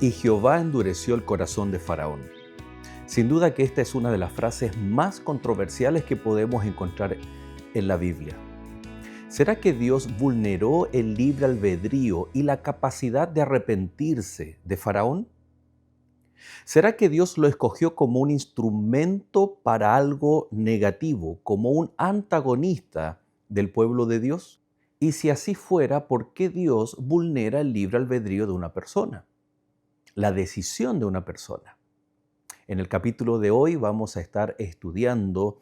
Y Jehová endureció el corazón de Faraón. Sin duda que esta es una de las frases más controversiales que podemos encontrar en la Biblia. ¿Será que Dios vulneró el libre albedrío y la capacidad de arrepentirse de Faraón? ¿Será que Dios lo escogió como un instrumento para algo negativo, como un antagonista del pueblo de Dios? Y si así fuera, ¿por qué Dios vulnera el libre albedrío de una persona? La decisión de una persona. En el capítulo de hoy vamos a estar estudiando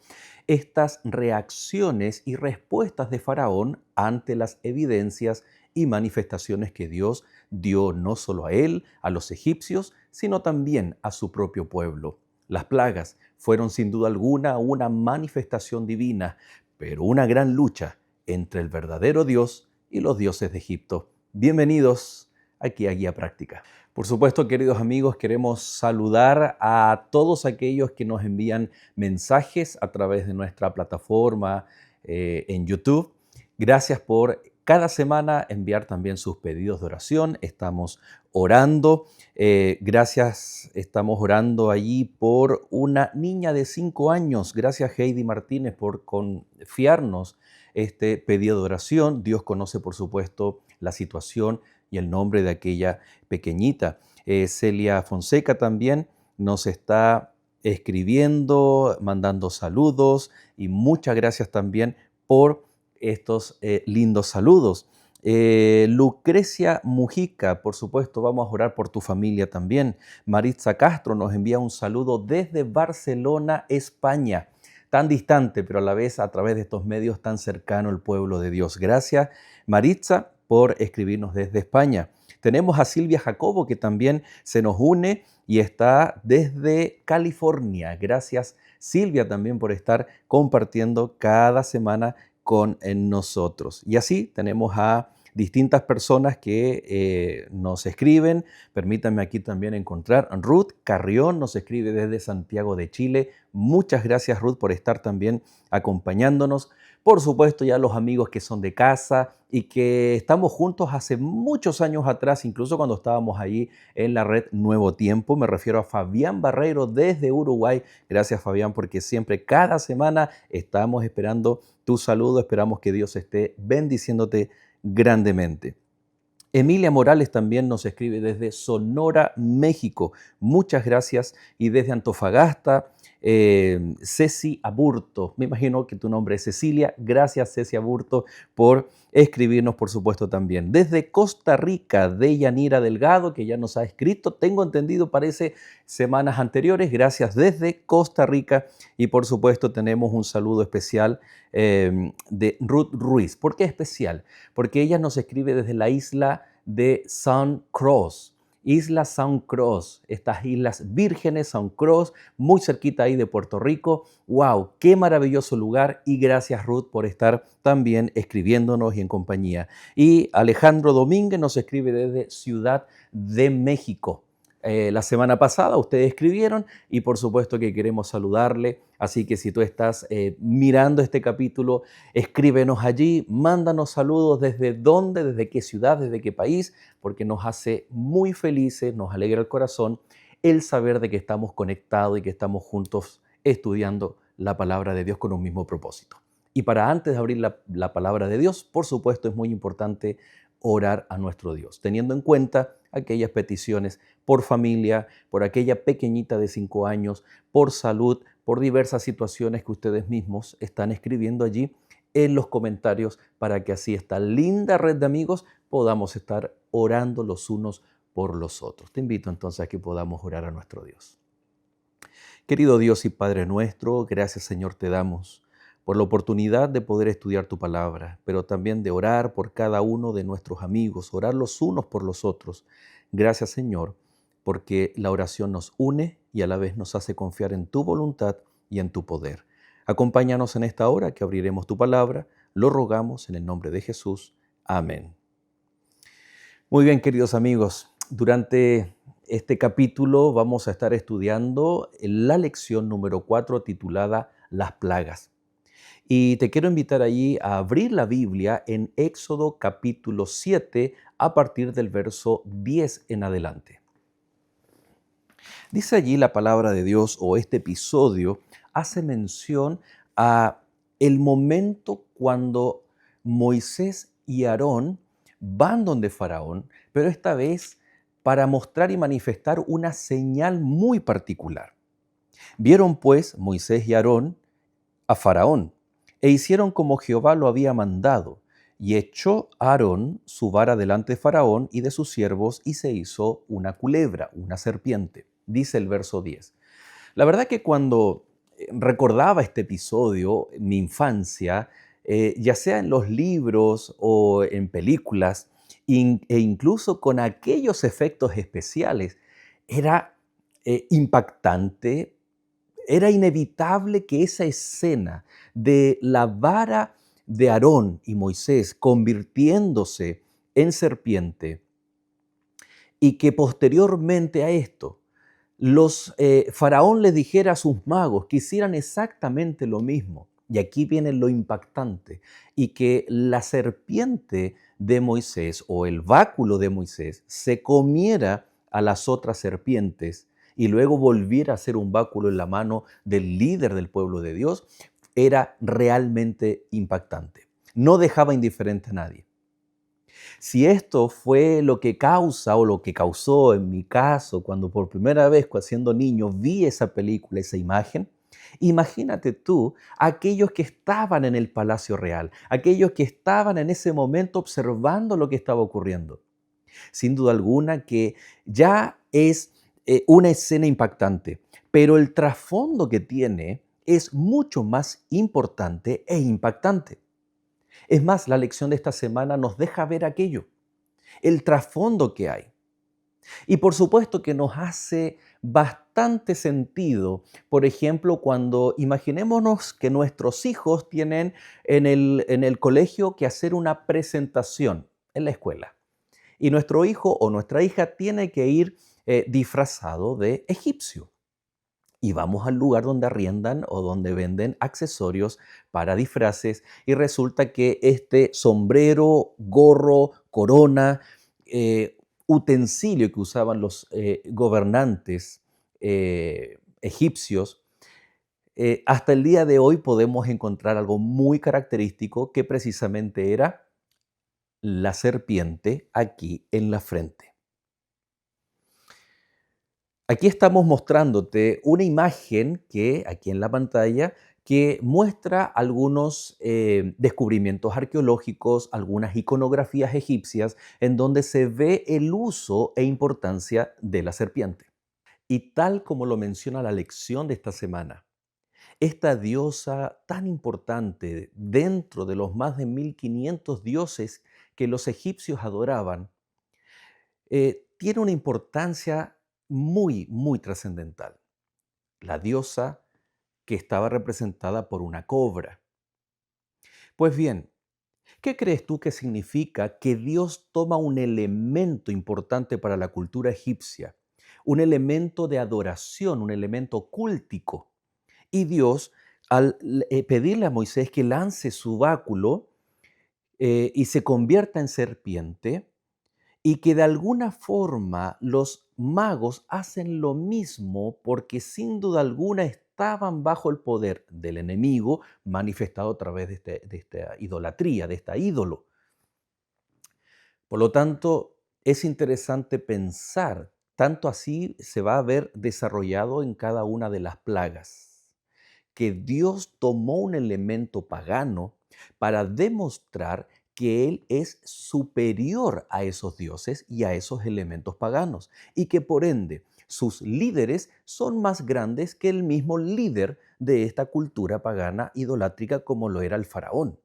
estas reacciones y respuestas de Faraón ante las evidencias y manifestaciones que Dios dio no solo a él, a los egipcios, sino también a su propio pueblo. Las plagas fueron sin duda alguna una manifestación divina, pero una gran lucha entre el verdadero Dios y los dioses de Egipto. Bienvenidos aquí a Guía Práctica. Por supuesto, queridos amigos, queremos saludar a todos aquellos que nos envían mensajes a través de nuestra plataforma en YouTube. Gracias por cada semana enviar también sus pedidos de oración. Estamos orando. Estamos orando allí por una niña de 5 años. Gracias, Heidi Martínez, por confiarnos este pedido de oración. Dios conoce, por supuesto, la situación y el nombre de aquella pequeñita. Celia Fonseca también nos está escribiendo, mandando saludos y muchas gracias también por estos lindos saludos. Lucrecia Mujica, por supuesto, vamos a orar por tu familia también. Maritza Castro nos envía un saludo desde Barcelona, España. Tan distante, pero a la vez a través de estos medios tan cercano al pueblo de Dios. Gracias, Maritza, por escribirnos desde España. Tenemos a Silvia Jacobo, que también se nos une y está desde California. Gracias, Silvia, también por estar compartiendo cada semana con nosotros. Y así tenemos a distintas personas que nos escriben. Permítanme aquí también encontrar. Ruth Carrión nos escribe desde Santiago de Chile. Muchas gracias, Ruth, por estar también acompañándonos. Por supuesto, ya los amigos que son de casa y que estamos juntos hace muchos años atrás, incluso cuando estábamos ahí en la red Nuevo Tiempo. Me refiero a Fabián Barreiro desde Uruguay. Gracias, Fabián, porque siempre, cada semana, estamos esperando tu saludo. Esperamos que Dios esté bendiciéndote grandemente. Emilia Morales también nos escribe desde Sonora, México. Muchas gracias. Y desde Antofagasta, Ceci Aburto. Me imagino que tu nombre es Cecilia. Gracias, Ceci Aburto, por escribirnos, por supuesto, también. Desde Costa Rica, de Yanira Delgado, que ya nos ha escrito. Tengo entendido, parece, semanas anteriores. Gracias desde Costa Rica. Y, por supuesto, tenemos un saludo especial de Ruth Ruiz. ¿Por qué especial? Porque ella nos escribe desde la isla de Sun Cross. Isla Sun Cross, estas islas vírgenes, Sun Cross, muy cerquita ahí de Puerto Rico. ¡Wow! ¡Qué maravilloso lugar! Y gracias, Ruth, por estar también escribiéndonos y en compañía. Y Alejandro Domínguez nos escribe desde Ciudad de México. La semana pasada ustedes escribieron y por supuesto que queremos saludarle. Así que si tú estás mirando este capítulo, escríbenos allí, mándanos saludos desde dónde, desde qué ciudad, desde qué país, porque nos hace muy felices, nos alegra el corazón el saber de que estamos conectados y que estamos juntos estudiando la palabra de Dios con un mismo propósito. Y para antes de abrir la palabra de Dios, por supuesto es muy importante orar a nuestro Dios, teniendo en cuenta aquellas peticiones por familia, por aquella pequeñita de 5 años, por salud, por diversas situaciones que ustedes mismos están escribiendo allí en los comentarios para que así esta linda red de amigos podamos estar orando los unos por los otros. Te invito entonces a que podamos orar a nuestro Dios. Querido Dios y Padre nuestro, gracias Señor te damos por la oportunidad de poder estudiar tu palabra, pero también de orar por cada uno de nuestros amigos, orar los unos por los otros. Gracias Señor, porque la oración nos une y a la vez nos hace confiar en tu voluntad y en tu poder. Acompáñanos en esta hora que abriremos tu palabra, lo rogamos en el nombre de Jesús. Amén. Muy bien, queridos amigos, durante este capítulo vamos a estar estudiando la lección número 4 titulada Las plagas. Y te quiero invitar allí a abrir la Biblia en Éxodo capítulo 7 a partir del verso 10 en adelante. Dice allí la palabra de Dios, o este episodio hace mención a el momento cuando Moisés y Aarón van donde Faraón, pero esta vez para mostrar y manifestar una señal muy particular. Vieron pues Moisés y Aarón a Faraón, e hicieron como Jehová lo había mandado, y echó Aarón su vara delante de Faraón y de sus siervos, y se hizo una culebra, una serpiente. Dice el verso 10. La verdad que cuando recordaba este episodio, mi infancia, ya sea en los libros o en películas, e incluso con aquellos efectos especiales, era impactante. Era inevitable que esa escena de la vara de Aarón y Moisés convirtiéndose en serpiente y que posteriormente a esto los Faraón les dijera a sus magos que hicieran exactamente lo mismo. Y aquí viene lo impactante, y que la serpiente de Moisés o el báculo de Moisés se comiera a las otras serpientes y luego volviera a ser un báculo en la mano del líder del pueblo de Dios, era realmente impactante. No dejaba indiferente a nadie. Si esto fue lo que causa o lo que causó en mi caso cuando por primera vez, siendo niño, vi esa película, esa imagen, imagínate tú aquellos que estaban en el Palacio Real, aquellos que estaban en ese momento observando lo que estaba ocurriendo. Sin duda alguna que ya es una escena impactante, pero el trasfondo que tiene es mucho más importante e impactante. Es más, la lección de esta semana nos deja ver aquello, el trasfondo que hay. Y por supuesto que nos hace bastante sentido, por ejemplo, cuando imaginémonos que nuestros hijos tienen en el colegio que hacer una presentación en la escuela. Y nuestro hijo o nuestra hija tiene que ir disfrazado de egipcio. Y vamos al lugar donde arriendan o donde venden accesorios para disfraces y resulta que este sombrero, gorro, corona, utensilio que usaban los gobernantes egipcios, hasta el día de hoy podemos encontrar algo muy característico que precisamente era la serpiente aquí en la frente. Aquí estamos mostrándote una imagen que, aquí en la pantalla, que muestra algunos descubrimientos arqueológicos, algunas iconografías egipcias, en donde se ve el uso e importancia de la serpiente. Y tal como lo menciona la lección de esta semana, esta diosa tan importante dentro de los más de 1500 dioses que los egipcios adoraban, tiene una importancia muy, muy trascendental. La diosa que estaba representada por una cobra. Pues bien, ¿qué crees tú que significa que Dios toma un elemento importante para la cultura egipcia, un elemento de adoración, un elemento cúltico? Y Dios, al pedirle a Moisés que lance su báculo y se convierta en serpiente, y que de alguna forma los magos hacen lo mismo porque sin duda alguna estaban bajo el poder del enemigo manifestado a través de esta idolatría, de este ídolo. Por lo tanto, es interesante pensar, tanto así se va a ver desarrollado en cada una de las plagas, que Dios tomó un elemento pagano para demostrar que Él es superior a esos dioses y a esos elementos paganos, y que por ende sus líderes son más grandes que el mismo líder de esta cultura pagana idolátrica como lo era el faraón.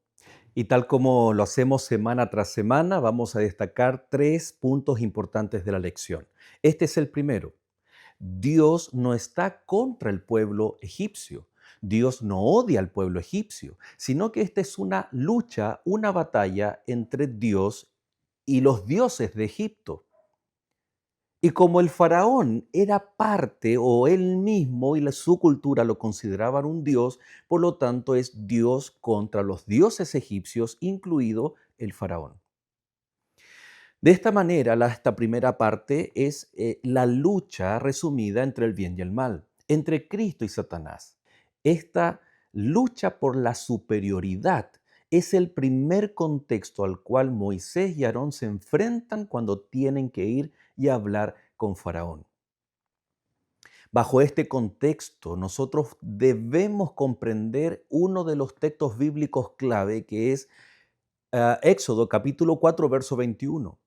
Y tal como lo hacemos semana tras semana, vamos a destacar tres puntos importantes de la lección. Este es el primero. Dios no está contra el pueblo egipcio. Dios no odia al pueblo egipcio, sino que esta es una lucha, una batalla entre Dios y los dioses de Egipto. Y como el faraón era parte o él mismo y su cultura lo consideraban un dios, por lo tanto es Dios contra los dioses egipcios, incluido el faraón. De esta manera, esta primera parte es la lucha resumida entre el bien y el mal, entre Cristo y Satanás. Esta lucha por la superioridad es el primer contexto al cual Moisés y Aarón se enfrentan cuando tienen que ir y hablar con Faraón. Bajo este contexto, nosotros debemos comprender uno de los textos bíblicos clave que es Éxodo capítulo 4, verso 21.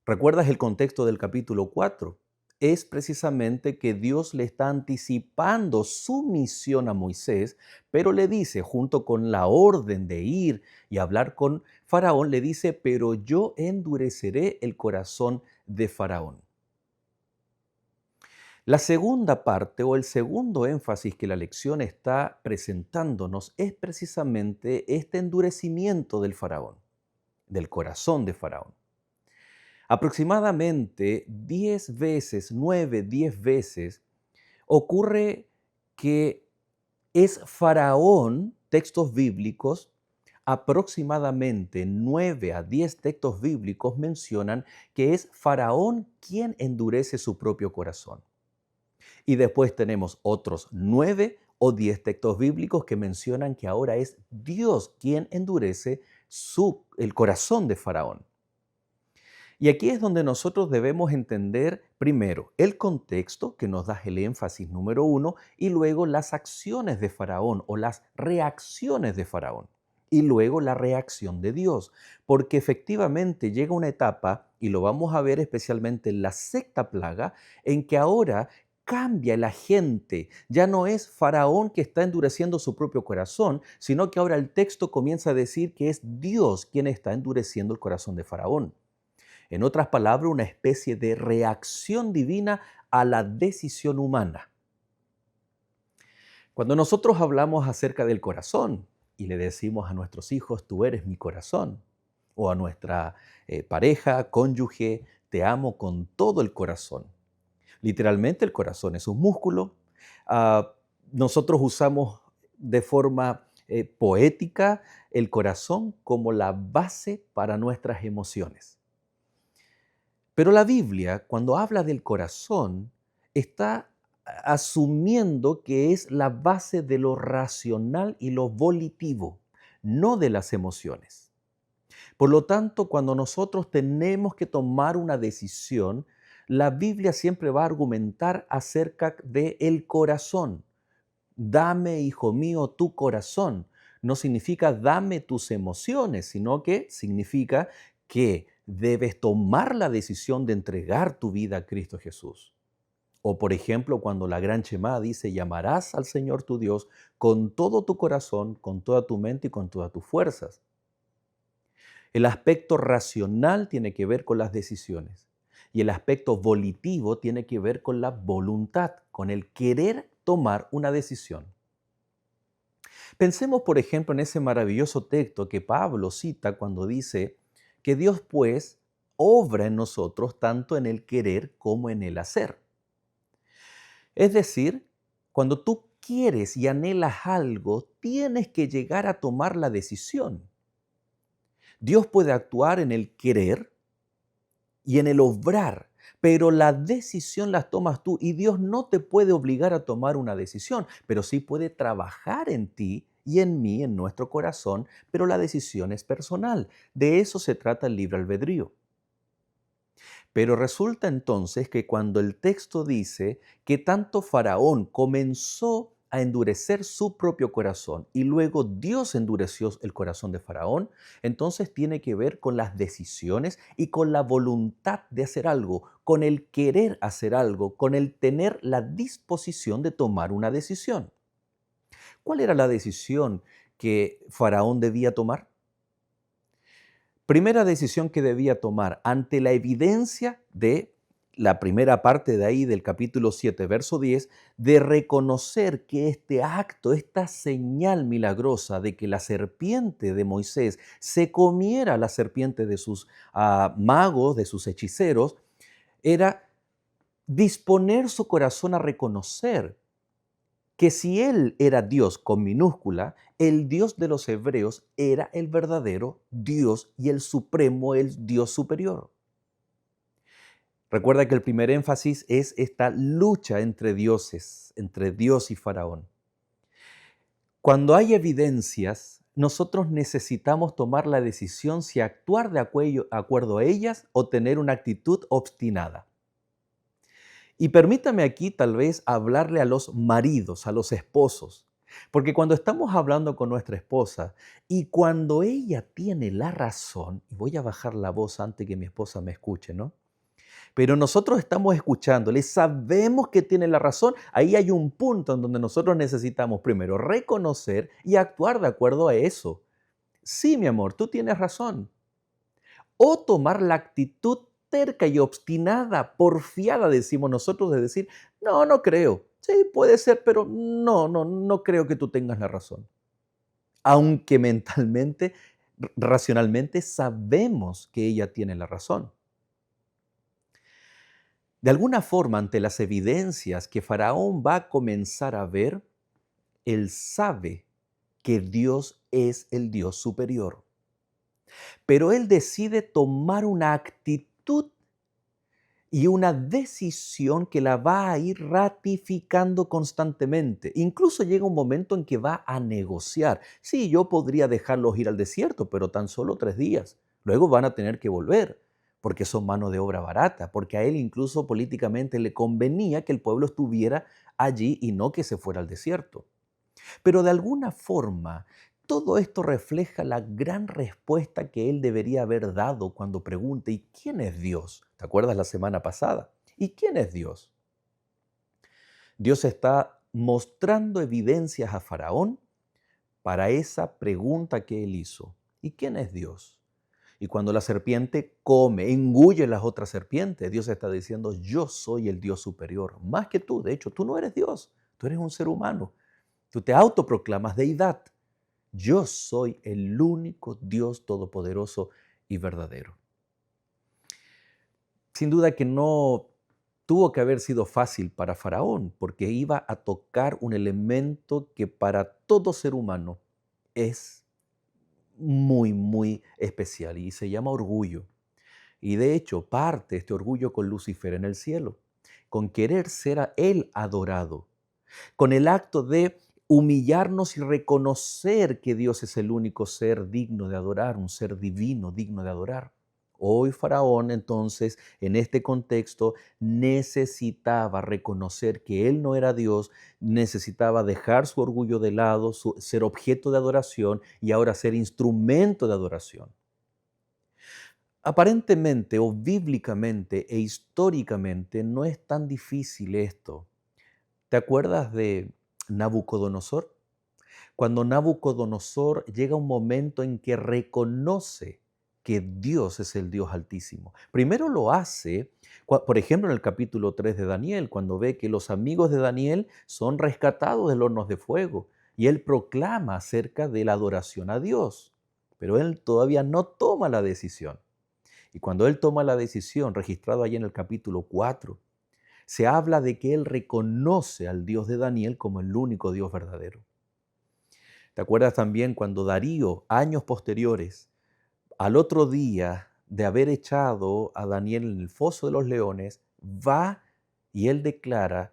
¿Recuerdas el contexto del capítulo 4? Es precisamente que Dios le está anticipando su misión a Moisés, pero le dice, junto con la orden de ir y hablar con Faraón, le dice, pero yo endureceré el corazón de Faraón. La segunda parte o el segundo énfasis que la lección está presentándonos es precisamente este endurecimiento del Faraón, del corazón de Faraón. Aproximadamente 10 veces, 9, 10 veces, ocurre que es Faraón, textos bíblicos, aproximadamente 9 a 10 textos bíblicos mencionan que es Faraón quien endurece su propio corazón. Y después tenemos otros 9 o 10 textos bíblicos que mencionan que ahora es Dios quien endurece el corazón de Faraón. Y aquí es donde nosotros debemos entender primero el contexto que nos da el énfasis número 1 y luego las acciones de Faraón o las reacciones de Faraón y luego la reacción de Dios, porque efectivamente llega una etapa, y lo vamos a ver especialmente en la sexta plaga, en que ahora cambia la gente. Ya no es Faraón que está endureciendo su propio corazón, sino que ahora el texto comienza a decir que es Dios quien está endureciendo el corazón de Faraón. En otras palabras, una especie de reacción divina a la decisión humana. Cuando nosotros hablamos acerca del corazón y le decimos a nuestros hijos, tú eres mi corazón, o a nuestra pareja, cónyuge, te amo con todo el corazón. Literalmente el corazón es un músculo. Ah, Nosotros usamos de forma poética el corazón como la base para nuestras emociones. Pero la Biblia, cuando habla del corazón, está asumiendo que es la base de lo racional y lo volitivo, no de las emociones. Por lo tanto, cuando nosotros tenemos que tomar una decisión, la Biblia siempre va a argumentar acerca de el corazón. Dame, hijo mío, tu corazón. No significa dame tus emociones, sino que significa que debes tomar la decisión de entregar tu vida a Cristo Jesús. O por ejemplo, cuando la Gran Shemá dice, llamarás al Señor tu Dios con todo tu corazón, con toda tu mente y con todas tus fuerzas. El aspecto racional tiene que ver con las decisiones y el aspecto volitivo tiene que ver con la voluntad, con el querer tomar una decisión. Pensemos, por ejemplo, en ese maravilloso texto que Pablo cita cuando dice que Dios, pues, obra en nosotros tanto en el querer como en el hacer. Es decir, cuando tú quieres y anhelas algo, tienes que llegar a tomar la decisión. Dios puede actuar en el querer y en el obrar, pero la decisión la tomas tú y Dios no te puede obligar a tomar una decisión, pero sí puede trabajar en ti y en mí, en nuestro corazón, pero la decisión es personal. De eso se trata el libre albedrío. Pero resulta entonces que cuando el texto dice que tanto Faraón comenzó a endurecer su propio corazón y luego Dios endureció el corazón de Faraón, entonces tiene que ver con las decisiones y con la voluntad de hacer algo, con el querer hacer algo, con el tener la disposición de tomar una decisión. ¿Cuál era la decisión que Faraón debía tomar? Primera decisión que debía tomar ante la evidencia de la primera parte de ahí del capítulo 7, verso 10, de reconocer que este acto, esta señal milagrosa de que la serpiente de Moisés se comiera la serpiente de sus magos, de sus hechiceros, era disponer su corazón a reconocer que si Él era Dios con minúscula, el Dios de los hebreos era el verdadero Dios y el supremo, el Dios superior. Recuerda que el primer énfasis es esta lucha entre dioses, entre Dios y Faraón. Cuando hay evidencias, nosotros necesitamos tomar la decisión si actuar de acuerdo a ellas o tener una actitud obstinada. Y permítame aquí tal vez hablarle a los maridos, a los esposos, porque cuando estamos hablando con nuestra esposa y cuando ella tiene la razón, y voy a bajar la voz antes que mi esposa me escuche, ¿no? Pero nosotros estamos escuchándole, sabemos que tiene la razón, ahí hay un punto en donde nosotros necesitamos primero reconocer y actuar de acuerdo a eso. Sí, mi amor, tú tienes razón. O tomar la actitud terca y obstinada, porfiada, decimos nosotros, de decir, no, no creo. Sí, puede ser, pero no creo que tú tengas la razón. Aunque mentalmente, racionalmente, sabemos que ella tiene la razón. De alguna forma, ante las evidencias que Faraón va a comenzar a ver, él sabe que Dios es el Dios superior. Pero él decide tomar una actitud y una decisión que la va a ir ratificando constantemente. Incluso llega un momento en que va a negociar. Sí, yo podría dejarlos ir al desierto, pero tan solo 3 días. Luego van a tener que volver, porque son mano de obra barata, porque a él incluso políticamente le convenía que el pueblo estuviera allí y no que se fuera al desierto. Pero de alguna forma, todo esto refleja la gran respuesta que él debería haber dado cuando pregunta, ¿y quién es Dios? ¿Te acuerdas la semana pasada? ¿Y quién es Dios? Dios está mostrando evidencias a Faraón para esa pregunta que él hizo. ¿Y quién es Dios? Y cuando la serpiente come, engulle las otras serpientes, Dios está diciendo, yo soy el Dios superior, más que tú. De hecho, tú no eres Dios, tú eres un ser humano. Tú te autoproclamas deidad. Yo soy el único Dios todopoderoso y verdadero. Sin duda que no tuvo que haber sido fácil para Faraón, porque iba a tocar un elemento que para todo ser humano es muy especial y se llama orgullo. Y de hecho parte este orgullo con Lucifer en el cielo, con querer ser a él adorado, con el acto de humillarnos y reconocer que Dios es el único ser digno de adorar, un ser divino digno de adorar. Hoy Faraón entonces en este contexto necesitaba reconocer que él no era Dios, necesitaba dejar su orgullo de lado, ser objeto de adoración y ahora ser instrumento de adoración. Aparentemente o bíblicamente e históricamente no es tan difícil esto. ¿Te acuerdas de Nabucodonosor? Cuando Nabucodonosor llega un momento en que reconoce que Dios es el Dios altísimo. Primero lo hace, por ejemplo, en el capítulo 3 de Daniel, cuando ve que los amigos de Daniel son rescatados del horno de fuego y él proclama acerca de la adoración a Dios, pero él todavía no toma la decisión. Y cuando él toma la decisión, registrado allí en el capítulo 4, se habla de que él reconoce al Dios de Daniel como el único Dios verdadero. ¿Te acuerdas también cuando Darío, años posteriores, al otro día de haber echado a Daniel en el foso de los leones, va y él declara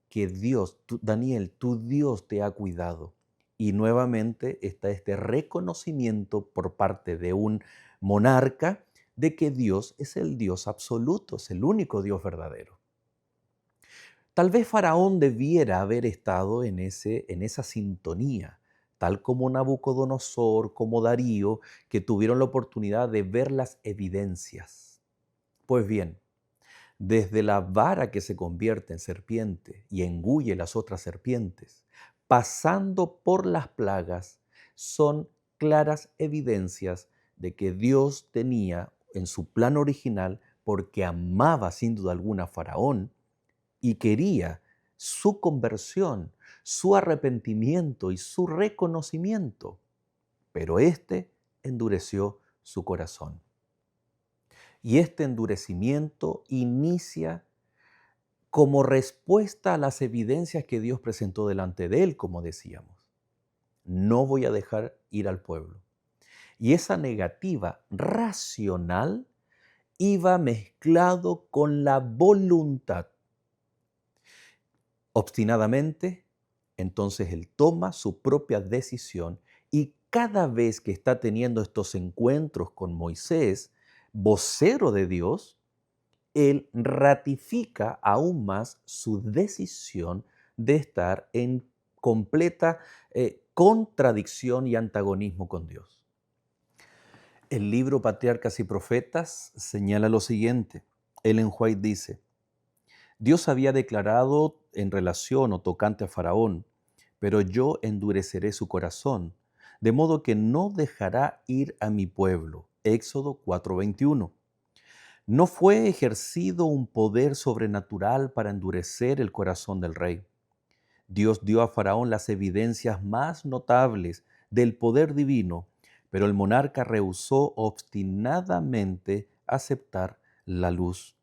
que Dios, Daniel, tu Dios te ha cuidado? Y nuevamente está este reconocimiento por parte de un monarca de que Dios es el Dios absoluto, es el único Dios verdadero. Tal vez Faraón debiera haber estado en esa sintonía, tal como Nabucodonosor, como Darío, que tuvieron la oportunidad de ver las evidencias. Pues bien, desde la vara que se convierte en serpiente y engulle las otras serpientes, pasando por las plagas, son claras evidencias de que Dios tenía en su plan original, porque amaba sin duda alguna a Faraón, y quería su conversión, su arrepentimiento y su reconocimiento, pero éste endureció su corazón. Y este endurecimiento inicia como respuesta a las evidencias que Dios presentó delante de él, como decíamos. No voy a dejar ir al pueblo. Y esa negativa racional iba mezclado con la voluntad. Obstinadamente, entonces él toma su propia decisión y cada vez que está teniendo estos encuentros con Moisés, vocero de Dios, él ratifica aún más su decisión de estar en completa contradicción y antagonismo con Dios. El libro Patriarcas y Profetas señala lo siguiente. Ellen White dice, Dios había declarado en relación o tocante a Faraón, pero yo endureceré su corazón, de modo que no dejará ir a mi pueblo. Éxodo 4:21. No fue ejercido un poder sobrenatural para endurecer el corazón del rey. Dios dio a Faraón las evidencias más notables del poder divino, pero el monarca rehusó obstinadamente aceptar la luz.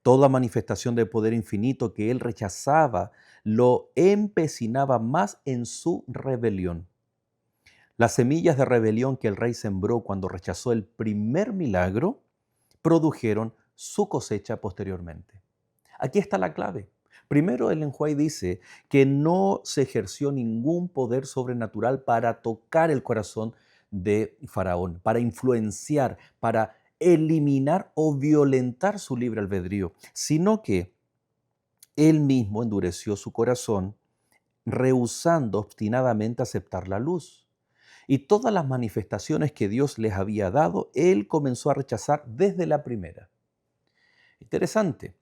Toda manifestación de poder infinito que él rechazaba lo empecinaba más en su rebelión. Las semillas de rebelión que el rey sembró cuando rechazó el primer milagro produjeron su cosecha posteriormente. Aquí está la clave. Primero, Ellen White dice que no se ejerció ningún poder sobrenatural para tocar el corazón de Faraón, para influenciar, para eliminar o violentar su libre albedrío, sino que él mismo endureció su corazón, rehusando obstinadamente aceptar la luz. Y todas las manifestaciones que Dios les había dado, él comenzó a rechazar desde la primera. Interesante.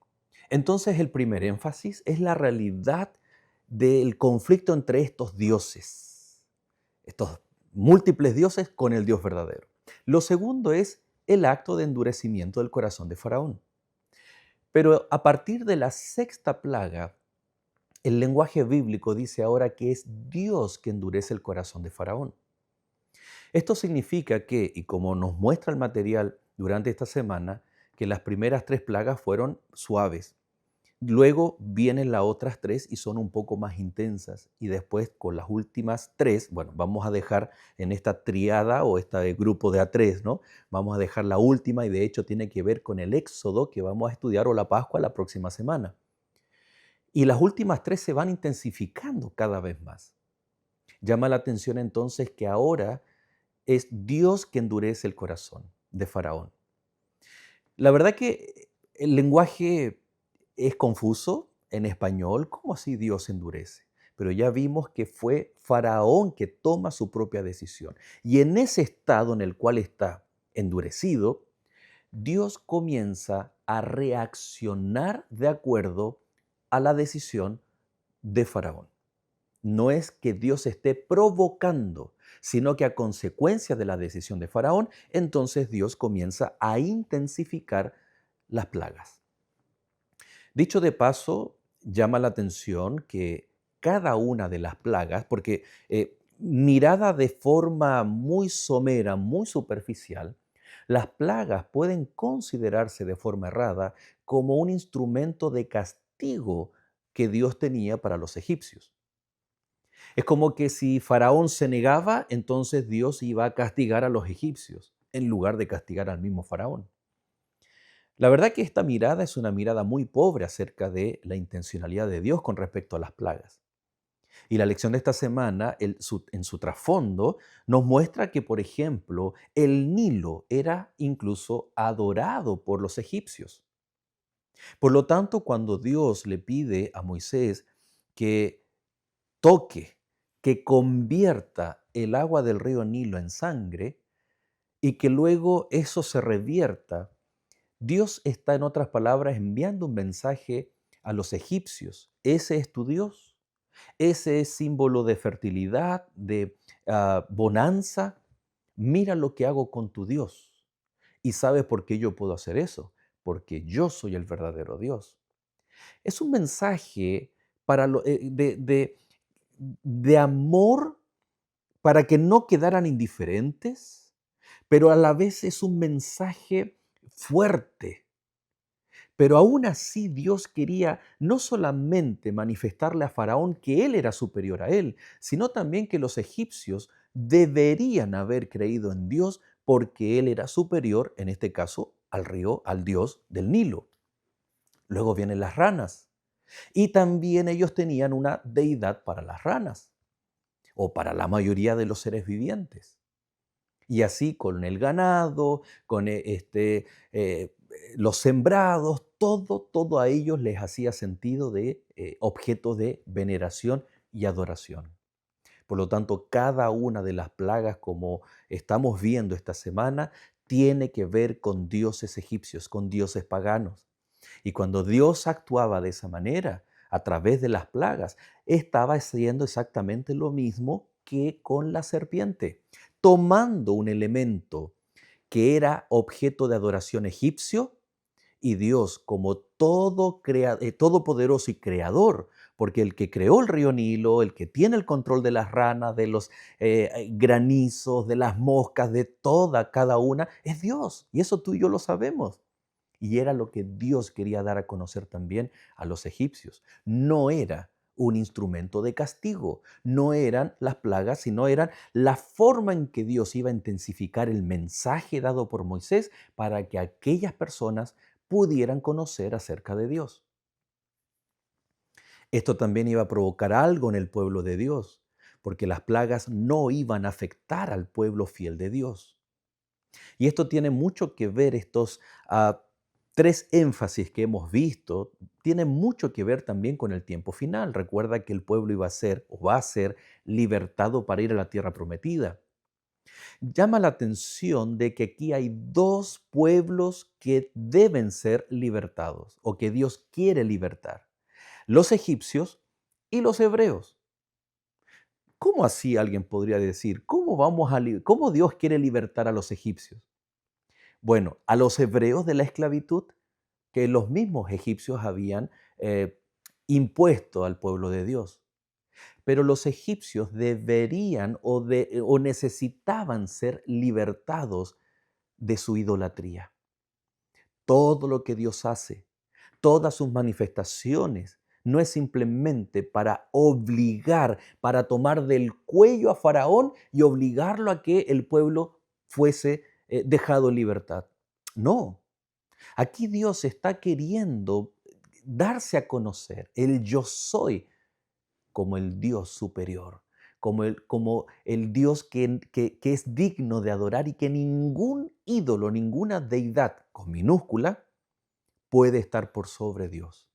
Entonces el primer énfasis es la realidad del conflicto entre estos dioses, estos múltiples dioses con el Dios verdadero. Lo segundo es el acto de endurecimiento del corazón de Faraón. Pero a partir de la sexta plaga, el lenguaje bíblico dice ahora que es Dios que endurece el corazón de Faraón. Esto significa que, y como nos muestra el material durante esta semana, que las primeras tres plagas fueron suaves. Luego vienen las otras tres y son un poco más intensas. Y después con las últimas tres, bueno, vamos a dejar en esta triada o este grupo de A3, ¿no? Vamos a dejar la última y de hecho tiene que ver con el Éxodo que vamos a estudiar o la Pascua la próxima semana. Y las últimas tres se van intensificando cada vez más. Llama la atención entonces que ahora es Dios que endurece el corazón de Faraón. La verdad que el lenguaje es confuso en español. ¿Cómo así Dios endurece? Pero ya vimos que fue Faraón que toma su propia decisión. Y en ese estado en el cual está endurecido, Dios comienza a reaccionar de acuerdo a la decisión de Faraón. No es que Dios esté provocando, sino que a consecuencia de la decisión de Faraón, entonces Dios comienza a intensificar las plagas. Dicho de paso, llama la atención que cada una de las plagas, porque mirada de forma muy somera, muy superficial, las plagas pueden considerarse de forma errada como un instrumento de castigo que Dios tenía para los egipcios. Es como que si Faraón se negaba, entonces Dios iba a castigar a los egipcios, en lugar de castigar al mismo Faraón. La verdad que esta mirada es una mirada muy pobre acerca de la intencionalidad de Dios con respecto a las plagas. Y la lección de esta semana, en su trasfondo, nos muestra que, por ejemplo, el Nilo era incluso adorado por los egipcios. Por lo tanto, cuando Dios le pide a Moisés que toque, que convierta el agua del río Nilo en sangre y que luego eso se revierta, Dios está, en otras palabras, enviando un mensaje a los egipcios. Ese es tu Dios. Ese es símbolo de fertilidad, de bonanza. Mira lo que hago con tu Dios. ¿Y sabes por qué yo puedo hacer eso? Porque yo soy el verdadero Dios. Es un mensaje de amor para que no quedaran indiferentes, pero a la vez es un mensaje fuerte. Pero aún así Dios quería no solamente manifestarle a Faraón que él era superior a él, sino también que los egipcios deberían haber creído en Dios porque él era superior, en este caso, al río, al dios del Nilo. Luego vienen las ranas. Y también ellos tenían una deidad para las ranas o para la mayoría de los seres vivientes. Y así con el ganado, con los sembrados, todo a ellos les hacía sentido de objeto de veneración y adoración. Por lo tanto, cada una de las plagas, como estamos viendo esta semana, tiene que ver con dioses egipcios, con dioses paganos. Y cuando Dios actuaba de esa manera, a través de las plagas, estaba haciendo exactamente lo mismo que con la serpiente, tomando un elemento que era objeto de adoración egipcio y Dios como todopoderoso y creador, porque el que creó el río Nilo, el que tiene el control de las ranas, de los granizos, de las moscas, de cada una, es Dios. Y eso tú y yo lo sabemos. Y era lo que Dios quería dar a conocer también a los egipcios. No era un instrumento de castigo, no eran las plagas, sino eran la forma en que Dios iba a intensificar el mensaje dado por Moisés para que aquellas personas pudieran conocer acerca de Dios. Esto también iba a provocar algo en el pueblo de Dios, porque las plagas no iban a afectar al pueblo fiel de Dios. Y esto tiene mucho que ver, estos tres énfasis que hemos visto, tienen mucho que ver también con el tiempo final. Recuerda que el pueblo iba a ser o va a ser libertado para ir a la tierra prometida. Llama la atención de que aquí hay dos pueblos que deben ser libertados o que Dios quiere libertar: los egipcios y los hebreos. ¿Cómo así alguien podría decir? ¿Cómo Dios quiere libertar a los egipcios? Bueno, a los hebreos de la esclavitud que los mismos egipcios habían eh, impuesto al pueblo de Dios. Pero los egipcios deberían o necesitaban ser libertados de su idolatría. Todo lo que Dios hace, todas sus manifestaciones, no es simplemente para obligar, para tomar del cuello a Faraón y obligarlo a que el pueblo fuese dejado en libertad. No, aquí Dios está queriendo darse a conocer el yo soy como el Dios superior, como el Dios que es digno de adorar y que ningún ídolo, ninguna deidad con minúscula puede estar por sobre Dios.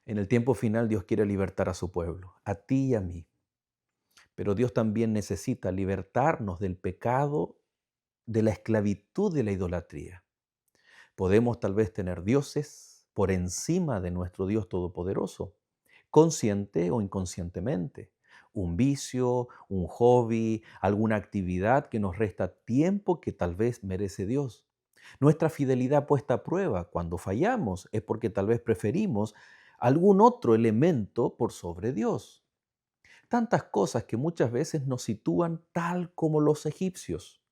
En el tiempo final Dios quiere libertar a su pueblo, a ti y a mí. Pero Dios también necesita libertarnos del pecado, de la esclavitud de la idolatría. Podemos tal vez tener dioses por encima de nuestro Dios Todopoderoso, consciente o inconscientemente. Un vicio, un hobby, alguna actividad que nos resta tiempo que tal vez merece Dios. Nuestra fidelidad puesta a prueba cuando fallamos es porque tal vez preferimos algún otro elemento por sobre Dios. Tantas cosas que muchas veces nos sitúan tal como los egipcios.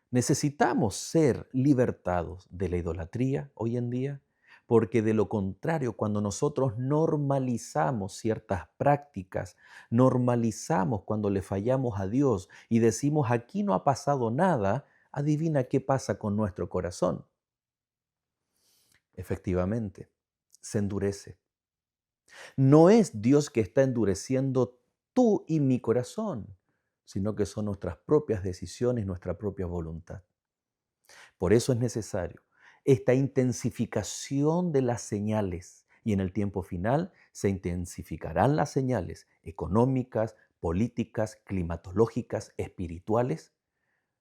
Necesitamos ser libertados de la idolatría hoy en día, porque de lo contrario, cuando nosotros normalizamos ciertas prácticas, normalizamos cuando le fallamos a Dios y decimos aquí no ha pasado nada, adivina qué pasa con nuestro corazón. Efectivamente, se endurece. No es Dios que está endureciendo tú y mi corazón, sino que son nuestras propias decisiones, nuestra propia voluntad. Por eso es necesario esta intensificación de las señales y en el tiempo final se intensificarán las señales económicas, políticas, climatológicas, espirituales,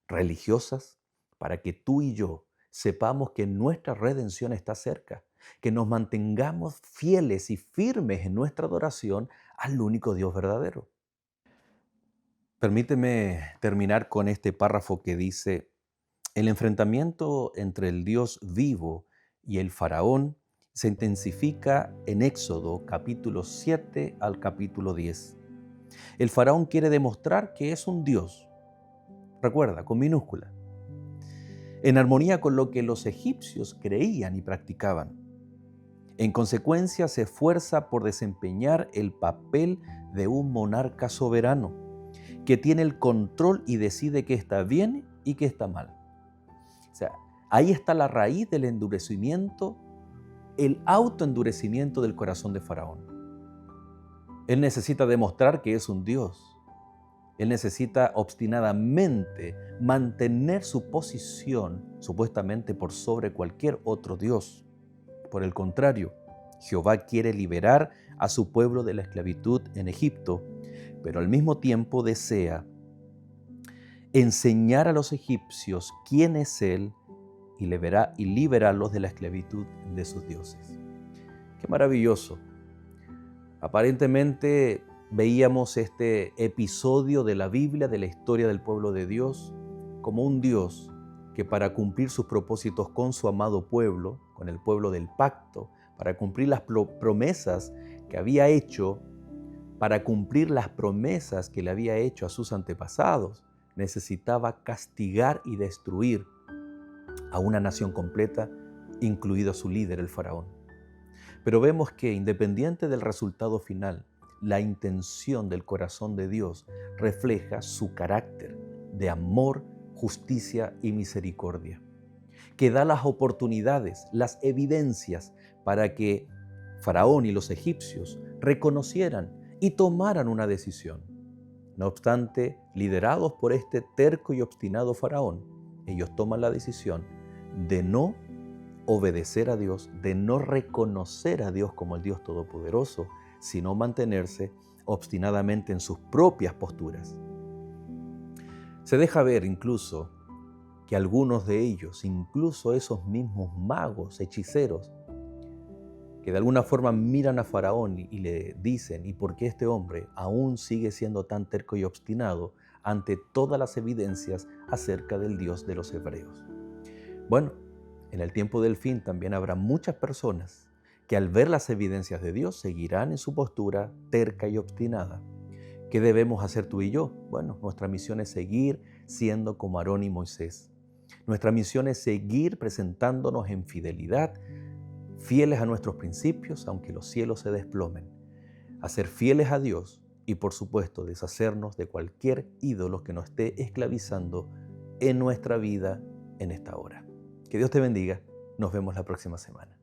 religiosas, para que tú y yo sepamos que nuestra redención está cerca, que nos mantengamos fieles y firmes en nuestra adoración al único Dios verdadero. Permíteme terminar con este párrafo que dice: el enfrentamiento entre el Dios vivo y el faraón se intensifica en Éxodo capítulo 7 al capítulo 10. El faraón quiere demostrar que es un Dios, recuerda, con minúscula, en armonía con lo que los egipcios creían y practicaban. En consecuencia, se esfuerza por desempeñar el papel de un monarca soberano, que tiene el control y decide qué está bien y qué está mal. O sea, Ahí está la raíz del endurecimiento, el autoendurecimiento del corazón de Faraón. Él necesita demostrar que es un Dios. Él necesita obstinadamente mantener su posición, supuestamente por sobre cualquier otro Dios. Por el contrario, Jehová quiere liberar a su pueblo de la esclavitud en Egipto, pero al mismo tiempo desea enseñar a los egipcios quién es Él y liberarlos de la esclavitud de sus dioses. ¡Qué maravilloso! Aparentemente veíamos este episodio de la Biblia, de la historia del pueblo de Dios, como un Dios que para cumplir sus propósitos con su amado pueblo, con el pueblo del pacto, para cumplir las promesas que había hecho, para cumplir las promesas que le había hecho a sus antepasados, necesitaba castigar y destruir a una nación completa, incluido a su líder, el faraón. Pero vemos que, independiente del resultado final, la intención del corazón de Dios refleja su carácter de amor, justicia y misericordia, que da las oportunidades, las evidencias para que Faraón y los egipcios reconocieran y tomaran una decisión. No obstante, liderados por este terco y obstinado Faraón, ellos toman la decisión de no obedecer a Dios, de no reconocer a Dios como el Dios Todopoderoso, sino mantenerse obstinadamente en sus propias posturas. Se deja ver incluso que algunos de ellos, incluso esos mismos magos, hechiceros, que de alguna forma miran a Faraón y le dicen, ¿y por qué este hombre aún sigue siendo tan terco y obstinado ante todas las evidencias acerca del Dios de los hebreos? Bueno, en el tiempo del fin también habrá muchas personas que al ver las evidencias de Dios seguirán en su postura terca y obstinada. ¿Qué debemos hacer tú y yo? Bueno, nuestra misión es seguir siendo como Aarón y Moisés. Nuestra misión es seguir presentándonos en fidelidad, fieles a nuestros principios, aunque los cielos se desplomen. A ser fieles a Dios y, por supuesto, deshacernos de cualquier ídolo que nos esté esclavizando en nuestra vida en esta hora. Que Dios te bendiga. Nos vemos la próxima semana.